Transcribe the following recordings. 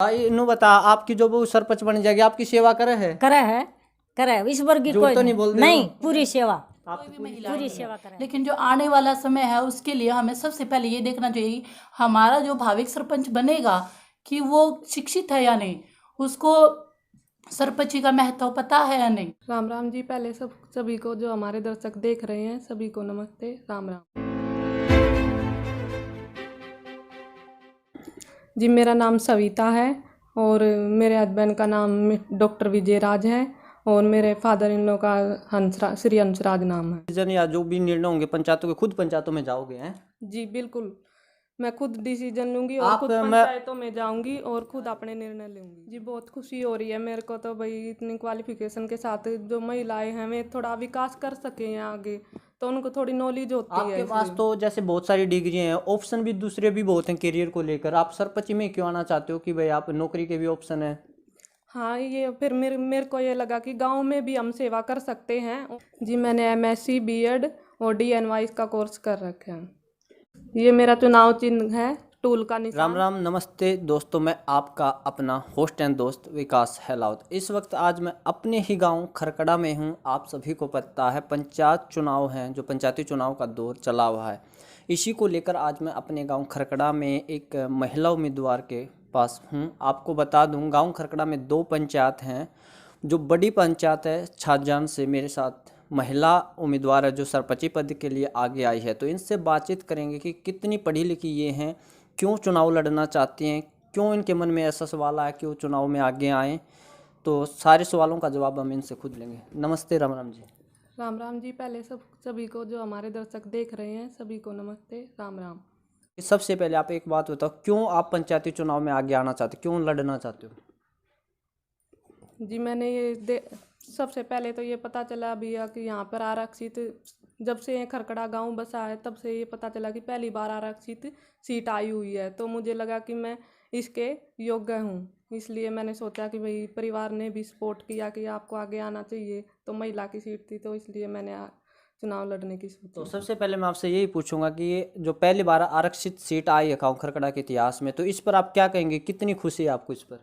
हाँ इन्हों बता, आपकी जो वो सरपंच बन जाएगी आपकी सेवा करे है? करे इस वर्ग की झूठ कोई तो नहीं बोल रहे नहीं, हो? पूरी सेवा, आप पूरी सेवा करे। लेकिन जो आने वाला समय है उसके लिए हमें सबसे पहले ये देखना चाहिए हमारा जो भाविक सरपंच बनेगा कि वो शिक्षित है या नहीं, उसको सरपंची का महत्व पता है या नहीं। राम राम जी। पहले सभी को जो हमारे दर्शक देख रहे हैं सभी को नमस्ते, राम राम जी। मेरा नाम सविता है और मेरे हस्बैंड का नाम डॉक्टर विजय राज है और मेरे फादर इन लॉ का श्री हंसराज नाम है। जन या जो भी निर्णय होंगे पंचायतों के, खुद पंचायतों में जाओगे हैं? जी बिल्कुल, मैं खुद डिसीजन लूंगी और आप खुद पंचायतों में जाऊंगी और खुद अपने निर्णय लूंगी। जी बहुत खुशी हो रही है मेरे को तो भाई, इतनी क्वालिफिकेशन के साथ जो महिलाएं हैं वे थोड़ा विकास कर सके आगे, तो उनको थोड़ी नॉलेज होती है। आपके पास तो जैसे बहुत सारी डिग्री हैं, ऑप्शन भी दूसरे भी बहुत हैं करियर को लेकर, आप सरपंच में क्यों आना चाहते हो कि भाई आप नौकरी के भी ऑप्शन है? हाँ, ये फिर मेरे को ये लगा कि गांव में भी हम सेवा कर सकते हैं। जी मैंने MSc BEd और DNY का कोर्स कर रखे हैं। ये मेरा चुनाव चिन्ह है, टूल का निशान। राम राम नमस्ते दोस्तों, मैं आपका अपना होस्ट एंड दोस्त विकास हेलावत। इस वक्त आज मैं अपने ही गांव खरकड़ा में हूं। आप सभी को पता है पंचायत चुनाव हैं, जो पंचायती चुनाव का दौर चला हुआ है। इसी को लेकर आज मैं अपने गांव खरकड़ा में एक महिला उम्मीदवार के पास हूं। आपको बता दूं गांव खरकड़ा में 2 पंचायत हैं। जो बड़ी पंचायत है छाजान से मेरे साथ महिला उम्मीदवार है जो सरपंची पद के लिए आगे आई है, तो इनसे बातचीत करेंगे कि कितनी पढ़ी लिखी ये हैं, क्यों चुनाव लड़ना चाहती हैं, क्यों इनके मन में ऐसा सवाल आया कि वो चुनाव में आगे आएँ। तो सारे सवालों का जवाब हम इनसे खुद लेंगे। नमस्ते राम राम जी। राम राम जी। पहले सभी को जो हमारे दर्शक देख रहे हैं सभी को नमस्ते, राम राम। सबसे पहले आप एक बात बताओ, क्यों आप पंचायती चुनाव में आगे आना चाहते, क्यों लड़ना चाहते हो? जी मैंने सबसे पहले तो ये पता चला भैया कि यहाँ पर आरक्षित, जब से ये खरकड़ा गांव बसा है तब से ये पता चला कि पहली बार आरक्षित सीट आई हुई है, तो मुझे लगा कि मैं इसके योग्य हूँ। इसलिए मैंने सोचा कि भाई परिवार ने भी सपोर्ट किया कि आपको आगे आना चाहिए, तो महिला की सीट थी तो इसलिए मैंने चुनाव लड़ने की सोची। तो सबसे पहले मैं आपसे यही पूछूंगा कि ये जो पहली बार आरक्षित सीट आई है गाँव खरकड़ा के इतिहास में, तो इस पर आप क्या कहेंगे, कितनी खुशी है आपको इस पर?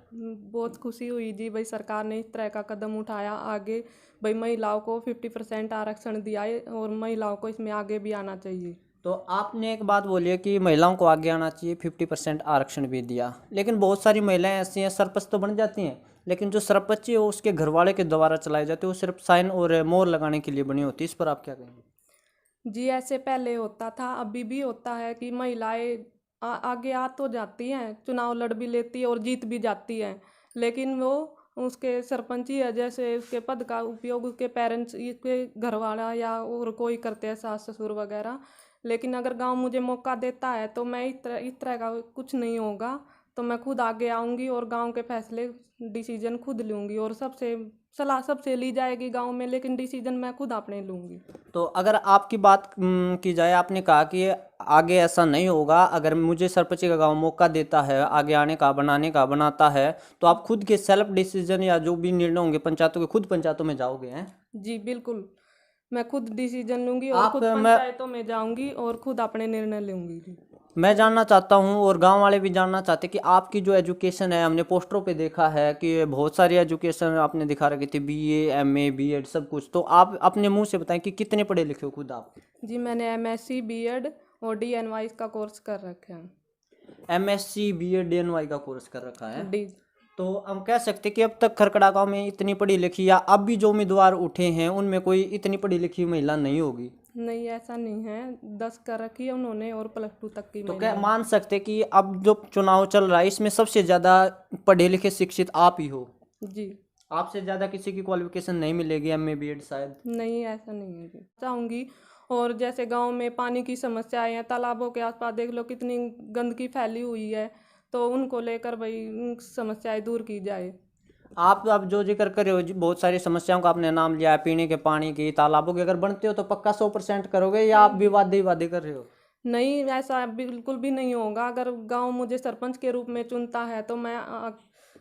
बहुत खुशी हुई जी भाई, सरकार ने इस तरह का कदम उठाया आगे, भाई महिलाओं को 50% आरक्षण दिया है और महिलाओं को इसमें आगे भी आना चाहिए। तो आपने एक बात बोली है कि महिलाओं को आगे आना चाहिए, 50% आरक्षण भी दिया, लेकिन बहुत सारी महिलाएं ऐसी हैं सरपंच तो बन जाती हैं, लेकिन जो सरपंच है वो उसके घरवाले के द्वारा चलाई जाती है, वो सिर्फ साइन और मोहर लगाने के लिए बनी होती है। इस पर आप क्या कहेंगे? जी ऐसे पहले होता था, अभी भी होता है कि महिलाएं आगे आ तो जाती हैं, चुनाव लड़ भी लेती है और जीत भी जाती हैं, लेकिन वो उसके सरपंची है जैसे उसके पद का उपयोग उसके पेरेंट्स, उसके घरवाला या और कोई करते हैं, सास ससुर वगैरह। लेकिन अगर गांव मुझे मौका देता है तो मैं इस तरह का कुछ नहीं होगा, तो मैं खुद आगे आऊँगी और गांव के फैसले डिसीजन खुद लूँगी और सबसे सलाह सबसे ली जाएगी गांव में, लेकिन डिसीजन मैं खुद अपने लूँगी। तो अगर आपकी बात की जाए, आपने कहा कि आगे ऐसा नहीं होगा, अगर मुझे सरपंच का गांव मौका देता है आगे आने का, बनाने का, बनाता है, तो आप खुद के सेल्फ डिसीजन या जो भी निर्णय होंगे पंचायतों के, खुद पंचायतों में जाओगे हैं? जी बिल्कुल, मैं खुद डिसीजन लूँगी और खुद मैं पंचायतों में जाऊँगी और खुद अपने निर्णय लूँगी। मैं जानना चाहता हूं और गांव वाले भी जानना चाहते हैं कि आपकी जो एजुकेशन है, हमने पोस्टरों पे देखा है कि बहुत सारी एजुकेशन आपने दिखा रखी थी, BA MA BEd सब कुछ, तो आप अपने मुंह से बताएं कि कितने पढ़े लिखे हो खुद आप? जी मैंने MSc BEd और DNY का कोर्स कर रखे हैं। MSc BEd DNY का कोर्स कर रखा है। डी तो हम कह सकते हैं कि अब तक खरकड़ा गांव में इतनी पढ़ी लिखी, या अब भी जो उम्मीदवार उठे हैं उनमें कोई इतनी पढ़ी लिखी महिला नहीं होगी? नहीं, ऐसा नहीं है, 10 कर रखी है उन्होंने और +2 तक की। तो क्या मान सकते हैं कि अब जो चुनाव चल रहा है इसमें सबसे ज़्यादा पढ़े लिखे शिक्षित आप ही हो? जी, आपसे ज़्यादा किसी की क्वालिफिकेशन नहीं मिलेगी MA BEd शायद? नहीं ऐसा नहीं है जी, चाहूँगी। और जैसे गांव में पानी की समस्याएं हैं, तालाबों के आसपास देख लो कितनी गंदगी फैली हुई है, तो उनको लेकर भाई उन समस्याएं दूर की जाए। आप अब जो जिक्र कर रहे हो जी, बहुत सारी समस्याओं का आपने नाम लिया है, पीने के पानी की, तालाबों की, अगर बनते हो तो पक्का 100% करोगे या आप भी वादे ही वादे कर रहे हो? नहीं, ऐसा बिल्कुल भी नहीं होगा। अगर गांव मुझे सरपंच के रूप में चुनता है तो मैं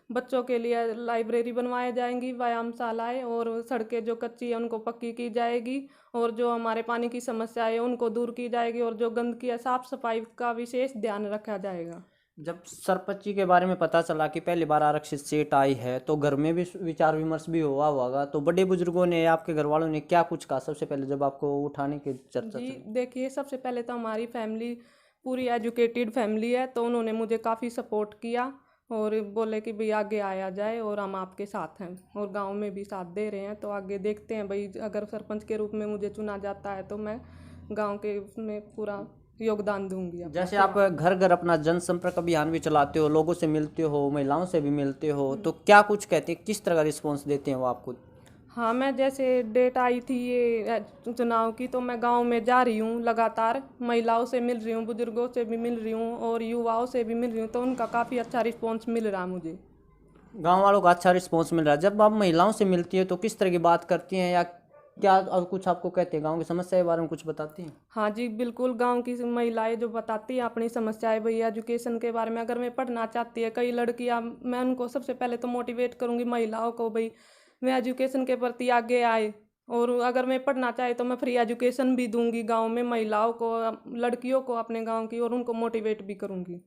बच्चों के लिए लाइब्रेरी बनवाए जाएंगी, व्यायामशालाएं, और सड़कें जो कच्ची है उनको पक्की की जाएगी, और जो हमारे पानी की समस्या है उनको दूर की जाएगी, और जो गंदगी है साफ सफाई का विशेष ध्यान रखा जाएगा। जब सरपंची के बारे में पता चला कि पहली बार आरक्षित सीट आई है तो घर में भी विचार विमर्श भी हुआ होगा, तो बड़े बुजुर्गों ने आपके घर वालों ने क्या कुछ कहा सबसे पहले जब आपको उठाने की चर्चा जी चली? देखिए, सबसे पहले तो हमारी फैमिली पूरी एजुकेटेड फैमिली है, तो उन्होंने मुझे काफ़ी सपोर्ट किया और बोले कि भाई आगे आया जाए और हम आपके साथ हैं, और गांव में भी साथ दे रहे हैं। तो आगे देखते हैं भाई, अगर सरपंच के रूप में मुझे चुना जाता है तो मैं गांव के उसमें पूरा योगदान दूंगी अपना। जैसे आप घर घर अपना जनसंपर्क अभियान भी चलाते हो, लोगों से मिलते हो, महिलाओं से भी मिलते हो, तो क्या कुछ कहते हैं, किस तरह का रिस्पॉन्स देते हैं वो आपको? हाँ, मैं जैसे डेट आई थी ये चुनाव की, तो मैं गांव में जा रही हूँ, लगातार महिलाओं से मिल रही हूँ, बुजुर्गों से भी मिल रही हूँ और युवाओं से भी मिल रही हूँ, तो उनका काफ़ी अच्छा रिस्पॉन्स मिल रहा है मुझे। गांव वालों का अच्छा रिस्पॉन्स मिल रहा है। जब आप महिलाओं से मिलती है तो किस तरह की बात करती हैं, या क्या और कुछ आपको कहते हैं, गांव की समस्या के बारे में कुछ बताती हैं? हाँ जी, बिल्कुल। गांव की महिलाएं जो बताती हैं अपनी समस्याएं, भई एजुकेशन के बारे में, अगर मैं पढ़ना चाहती है कई लड़कियां, मैं उनको सबसे पहले तो मोटिवेट करूंगी महिलाओं को, भाई मैं एजुकेशन के प्रति आगे आए, और अगर मैं पढ़ना चाहे तो मैं फ्री एजुकेशन भी दूंगी गांव में महिलाओं को, लड़कियों को अपने गांव की, और उनको मोटिवेट भी करूंगी।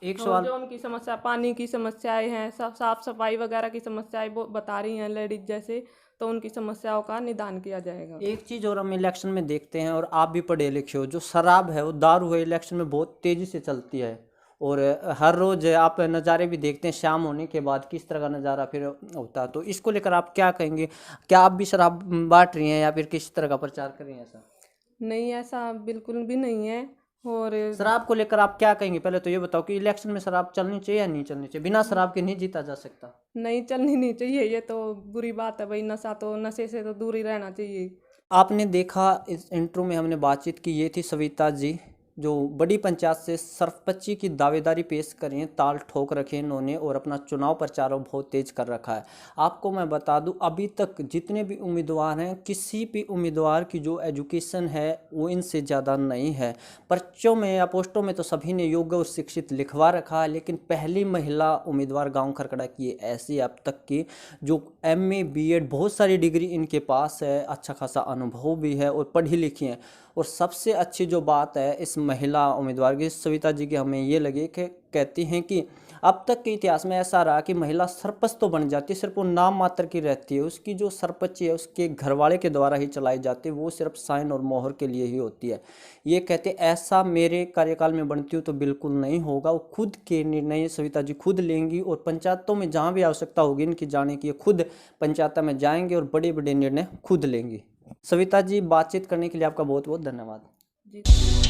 एक और सवाल, जो उनकी समस्या, पानी की समस्याएं हैं, साफ सफाई वगैरह की समस्याएं वो बता रही हैं लेडीज जैसे, तो उनकी समस्याओं का निदान किया जाएगा। एक चीज़ और हम इलेक्शन में देखते हैं, और आप भी पढ़े लिखे हो, जो शराब है वो दारू है इलेक्शन में बहुत तेज़ी से चलती है, और हर रोज़ आप नज़ारे भी देखते हैं शाम होने के बाद किस तरह का नज़ारा फिर होता है, तो इसको लेकर आप क्या कहेंगे? क्या आप भी शराब बांट रही हैं या फिर किस तरह का प्रचार कर रही हैं ऐसा? नहीं, ऐसा बिल्कुल भी नहीं है। और शराब को लेकर आप क्या कहेंगे? पहले तो ये बताओ कि इलेक्शन में शराब चलनी चाहिए या नहीं चलनी चाहिए? बिना शराब के नहीं जीता जा सकता। नहीं, चलनी नहीं चाहिए, ये तो बुरी बात है भाई। नशे से तो दूर ही रहना चाहिए। आपने देखा इस इंट्रो में हमने बातचीत की, ये थी सविता जी जो बड़ी पंचायत से सरपंची की दावेदारी पेश करें, ताल ठोक रखे इन्होंने और अपना चुनाव प्रचार बहुत तेज कर रखा है। आपको मैं बता दूं, अभी तक जितने भी उम्मीदवार हैं, किसी भी उम्मीदवार की जो एजुकेशन है वो इनसे ज़्यादा नहीं है। पर्चों में या पोस्टों में तो सभी ने योग्य और शिक्षित लिखवा रखा है, लेकिन पहली महिला उम्मीदवार गाँव खरकड़ा की ऐसी अब तक की जो MA BEd बहुत सारी डिग्री इनके पास है, अच्छा खासा अनुभव भी है और पढ़ी लिखी हैं। और सबसे अच्छी जो बात है इस महिला उम्मीदवार की, सविता जी की, हमें ये लगे कि कहती हैं कि अब तक के इतिहास में ऐसा रहा कि महिला सरपंच तो बन जाती है, सिर्फ वो नाम मात्र की रहती है, उसकी जो सरपंची है उसके घरवाले के द्वारा ही चलाई जाती है, वो सिर्फ साइन और मोहर के लिए ही होती है। ये कहते ऐसा मेरे कार्यकाल में बनती हूँ तो बिल्कुल नहीं होगा, वो खुद के निर्णय सविता जी खुद लेंगी, और पंचायतों में जहाँ भी आवश्यकता होगी इनकी जाने की, खुद पंचायत में जाएंगे और बड़े बड़े निर्णय खुद लेंगी। सविता जी, बातचीत करने के लिए आपका बहुत बहुत धन्यवाद। जी।